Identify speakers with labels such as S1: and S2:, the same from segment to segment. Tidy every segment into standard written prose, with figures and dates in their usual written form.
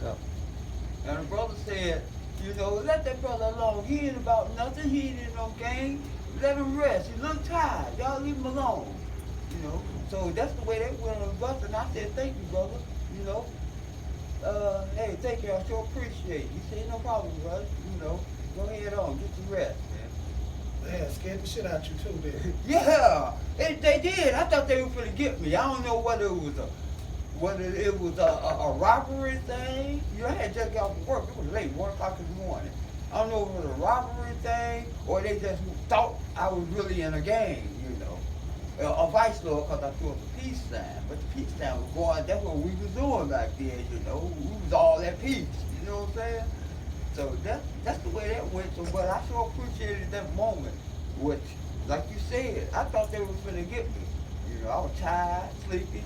S1: Go.
S2: And the brother said, let that brother alone. He ain't about nothing. He ain't in no gang. Let him rest. He look tired. Y'all leave him alone. So that's the way they went on the bus. And I said, thank you, brother. You know, hey, thank you. I sure appreciate it. He said, no problem, brother. Go ahead on. Get some rest, man.
S3: Man, scared the shit out you too, then.
S2: Yeah, they did. I thought they were finna get me. I don't know whether it was a robbery thing. I had just got off work. It was late, 1 o'clock in the morning. I don't know if it was a robbery thing or they just thought I was really in a gang, a vice lord, because I threw up a peace sign. But the peace sign was going, that's what we was doing back then, We was all at peace, you know what I'm saying? So that's the way that went. So, but I sure appreciated that moment, which, like you said, I thought they were finna get me. I was tired, sleepy.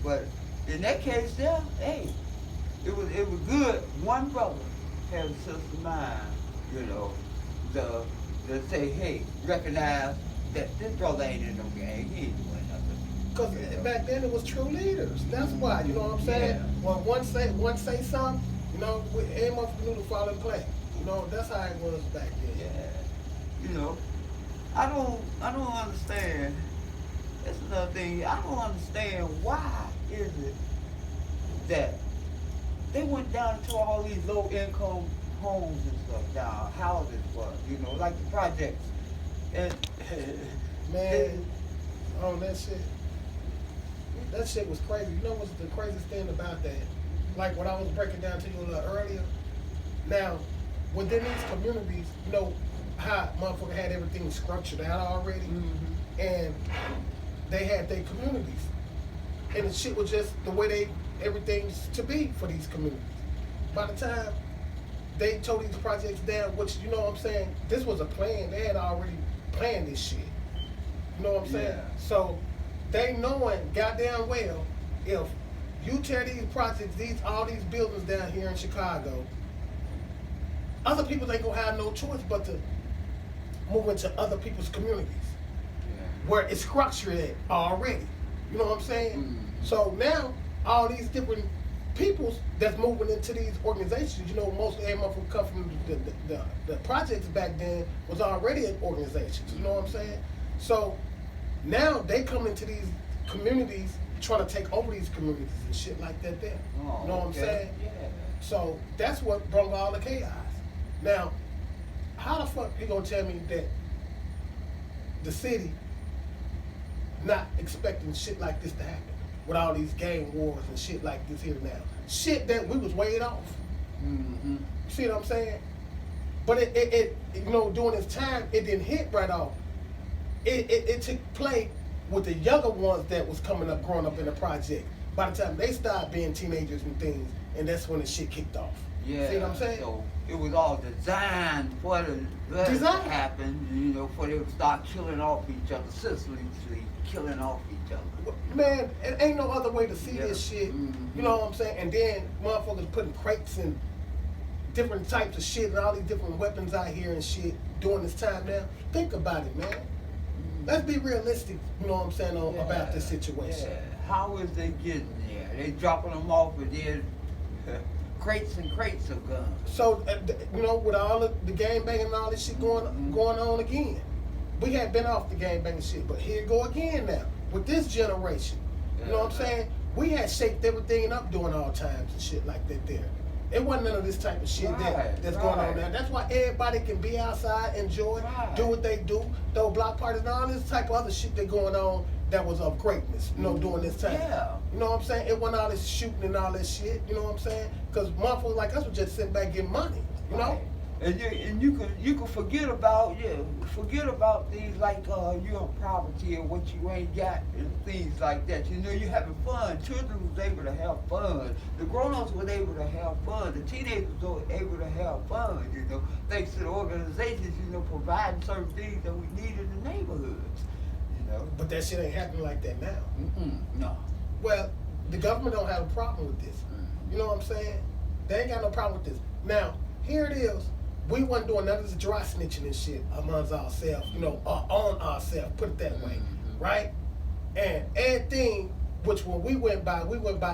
S2: But in that case, yeah, hey, it was good. One brother had a sense of mind, to say, hey, recognize that this brother ain't in no gang. He ain't doing nothing.
S3: Because back then it was true leaders. That's why, you know what I'm saying?
S2: Yeah.
S3: When one say something, every motherfucker knew to fall in place. That's how it was back then.
S2: Yeah. I don't understand. That's another thing. I don't understand why is it that they went down to all these low income homes and stuff down, houses was, like the projects. And
S3: man, that shit was crazy. You know what's the craziest thing about that? Like what I was breaking down to you a little earlier. Now, within these communities, how motherfucker had everything structured out already, and they had their communities, and the shit was just the way everything's to be for these communities. By the time they tore these projects down, which you know what I'm saying, this was a plan. They had already planned this shit. You know what I'm saying?
S2: Yeah.
S3: So they knowing goddamn well if you tear these projects, all these buildings down here in Chicago, other people ain't gonna have no choice but to move into other people's communities where it's structured already. You know what I'm saying?
S2: Mm-hmm.
S3: So now all these different peoples that's moving into these organizations, most of them come from the projects back then was already in organizations. You know what I'm saying? So now they come into these communities trying to take over these communities and shit like that there.
S2: Oh,
S3: you know what I'm saying?
S2: Yeah.
S3: So that's what brought all the chaos. Now, how the fuck you gonna tell me that the city not expecting shit like this to happen with all these gang wars and shit like this here now? Shit that we was way off.
S2: Mm-hmm.
S3: You see what I'm saying? But it during this time, it didn't hit right off. It took play with the younger ones that was coming up, growing up in the project. By the time they started being teenagers and things, and that's when the shit kicked off.
S2: Yeah.
S3: See what I'm saying?
S2: So it was all designed for the to happen, for them to start killing off each other, senselessly killing off each other.
S3: Man, it ain't no other way to see this shit.
S2: Mm-hmm.
S3: You know what I'm saying? And then motherfuckers putting crates and different types of shit and all these different weapons out here and shit during this time now. Think about it, man. Let's be realistic, you know what I'm saying, about this situation.
S2: Yeah. How is they getting there? They dropping them off with their crates and crates of guns.
S3: So, with all the gang banging and all this shit going on again, we had been off the gang banging shit, but here go again now with this generation. You know what I'm saying? We had shaped everything up during all times and shit like that there. It wasn't none of this type of shit that's going on now. That's why everybody can be outside, enjoy, do what they do, throw block parties and all this type of other shit that going on that was of greatness, during this time.
S2: Yeah.
S3: You know what I'm saying? It wasn't all this shooting and all this shit, you know what I'm saying? Because motherfuckers like us was just sitting back getting money, you know?
S2: And you can forget about things like your property and what you ain't got and things like that. You having fun. Children was able to have fun. The grown-ups were able to have fun. The teenagers were able to have fun. Thanks to the organizations, providing certain things that we need in the neighborhoods.
S3: But that shit ain't happening like that now.
S2: No.
S3: Well, the government don't have a problem with this. You know what I'm saying? They ain't got no problem with this. Now, here it is. We wasn't doing none of this dry snitching and shit amongst ourselves, on ourselves, put it that way, right? And everything, which when we went by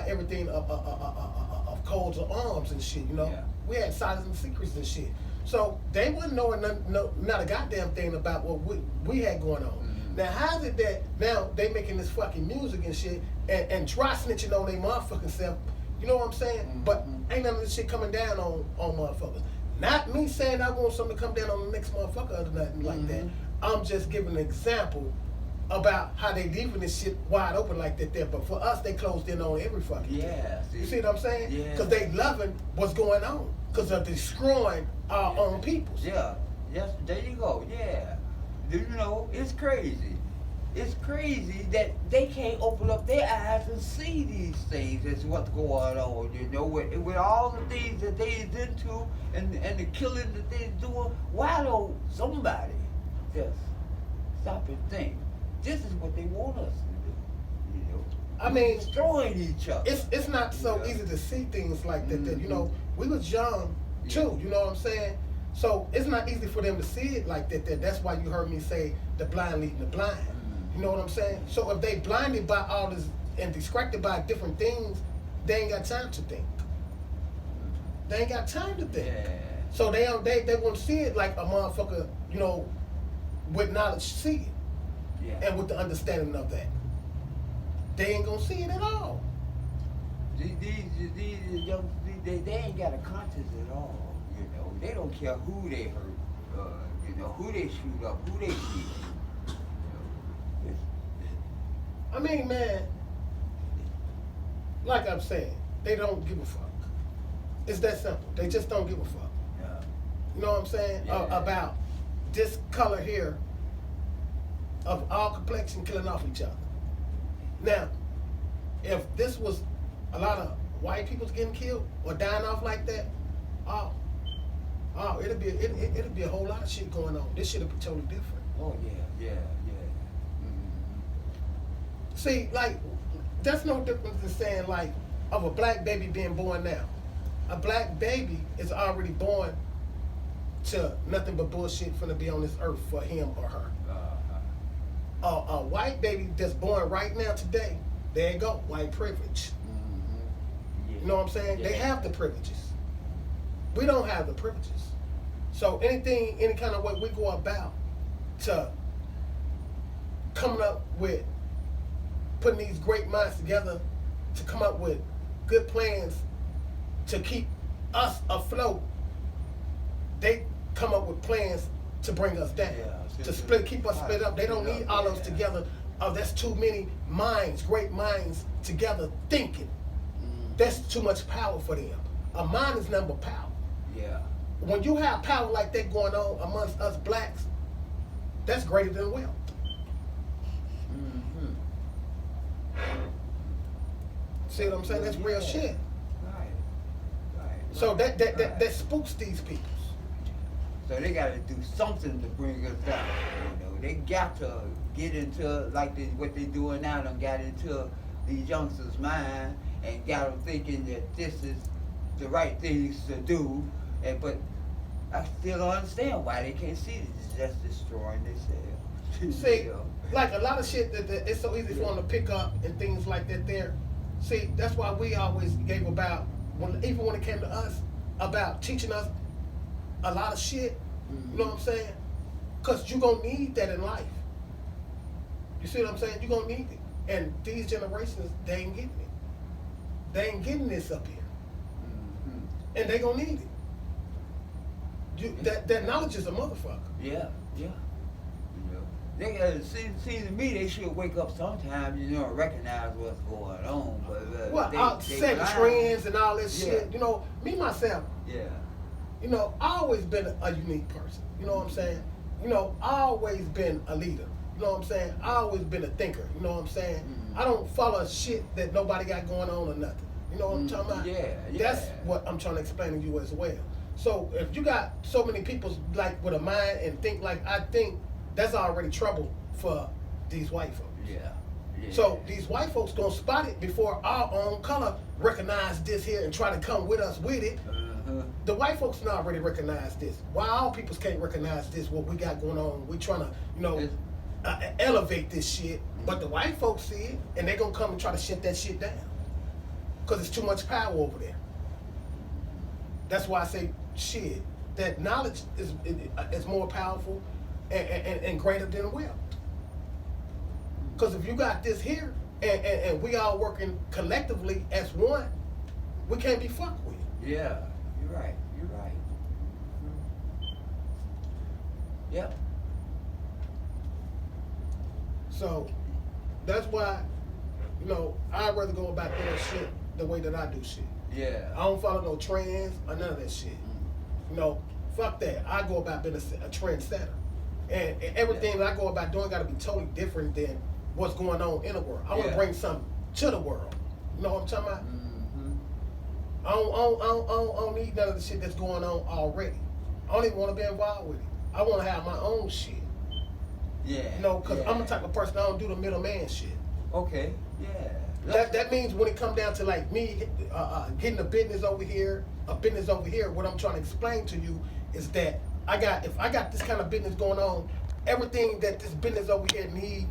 S3: everything of have codes of arms and shit, you know.
S2: Yeah.
S3: We had silence and secrets and shit. So they wasn't knowing not a goddamn thing about what we had going on.
S2: Mm-hmm.
S3: Now how's it that now they making this fucking music and shit and dry snitching on their motherfucking self? You know what I'm saying?
S2: Mm-hmm.
S3: But ain't none of this shit coming down on motherfuckers. Not me saying I want something to come down on the next motherfucker or nothing like that. I'm just giving an example about how they leaving this shit wide open like that there. But for us, they closed in on every fucking thing.
S2: Yeah.
S3: You see what I'm saying?
S2: Yeah.
S3: Because they loving what's going on. Because of destroying our own peoples.
S2: Yeah. Yes. There you go. Yeah. Do you know? It's crazy. It's crazy that they can't open up their eyes and see these things. That's what's going on. You know, with all the things that they is into and the killing that they're doing. Why don't somebody just stop and think? This is what they want us to do. You know.
S3: I mean,
S2: destroying each other.
S3: It's not so
S2: Yeah.
S3: easy to see things like that. That you know,
S2: Mm-hmm.
S3: we was young too. You know what I'm saying? So it's not easy for them to see it like that. That's why you heard me say the blind leading the blind. You know what I'm saying? So if they blinded by all this and distracted by different things, they ain't got time to think. They ain't got time to think.
S2: Yeah.
S3: So they won't see it like a motherfucker, you know, with knowledge see it.
S2: Yeah.
S3: And with the understanding of that. They ain't gonna see it at all.
S2: These young, they ain't got a conscience at all. You know, they don't care who they hurt. You know, who they shoot up, who they kill. You know,
S3: I mean, man, like I'm saying, they don't give a fuck. It's that simple. They just don't give a fuck.
S2: yeah.
S3: You know what I'm saying?
S2: Yeah.
S3: About this color here of all complexion killing off each other. Now, if this was a lot of white people getting killed or dying off like that, it'd be a whole lot of shit going on. This shit'd be totally different.
S2: Oh yeah.
S3: See, like, that's no difference than saying, like, of a black baby being born now. A black baby is already born to nothing but bullshit finna be on this earth for him or her. A white baby that's born right now today, there you go, white privilege.
S2: Yeah.
S3: You know what I'm saying? They
S2: Yeah.
S3: have the privileges. We don't have the privileges. So any kind of way we go about to coming up with putting these great minds together to come up with good plans to keep us afloat, they come up with plans to bring us down.
S2: Yeah,
S3: To keep us split up. They don't need all of us together. That's too many minds, great minds together thinking. That's too much power for them. A mind is number power.
S2: Yeah.
S3: When you have power like that going on amongst us blacks, that's greater than wealth. See what I'm saying? That's real
S2: Yeah.
S3: shit.
S2: Right.
S3: So
S2: Right.
S3: that spooks these people.
S2: So they got to do something to bring us down. You know, they got to get into like what they doing now. Done got into these youngsters' mind and got them thinking that this is the right things to do. But I still don't understand why they can't see it. It's just destroying themselves.
S3: See,
S2: You know?
S3: like a lot of shit that it's so easy for them to pick up and things like that there. See, that's why we always gave about, even when it came to us, about teaching us a lot of shit. You know what I'm saying? Because you're going to need that in life. You see what I'm saying? You're going to need it. And these generations, they ain't getting it. They ain't getting this up here. And they going to need it. That knowledge is a motherfucker.
S2: Yeah. You know, they seems to me they should wake up sometime, you know, and recognize what's going on. But
S3: Set
S2: blind.
S3: trends and all this
S2: Yeah.
S3: shit. You know, me myself,
S2: Yeah.
S3: you know, I always been a unique person. You know what I'm saying? You know, I always been a leader. You know what I'm saying? I always been a thinker. You know what I'm saying? I don't follow shit that nobody got going on or nothing. You know what I'm talking about?
S2: Yeah.
S3: That's what I'm trying to explain to you as well. So if you got so many people like with a mind and think like I think, that's already trouble for these white folks.
S2: Yeah.
S3: So these white folks gonna spot it before our own color recognize this here and try to come with us with it. The white folks not already recognize this. Why our peoples can't recognize this? What we got going on? We trying to, you know, elevate this shit. But the white folks see it, and they gonna come and try to shut that shit down. Cause it's too much power over there. That's why I say shit. That knowledge is more powerful and greater than wealth. Because if you got this here and we all working collectively as one, we can't be fucked with.
S2: Yeah, you're right. You're right. Yep.
S3: So that's why, I'd rather go about doing shit the way that I do shit.
S2: Yeah.
S3: I don't follow no trends or none of that shit. Fuck that. I go about being a trendsetter. And everything that I go about doing got to be totally different than what's going on in the world. I want to bring something to the world. You know what I'm talking about?
S2: Mm-hmm.
S3: I don't need none of the shit that's going on already. I don't even want to be involved with it. I want to have my own shit.
S2: Yeah.
S3: Because I'm the type of person, I don't do the middleman shit.
S2: Okay. Yeah.
S3: That means when it comes down to like me getting a business over here, what I'm trying to explain to you is that if I got this kind of business going on, everything that this business over here needs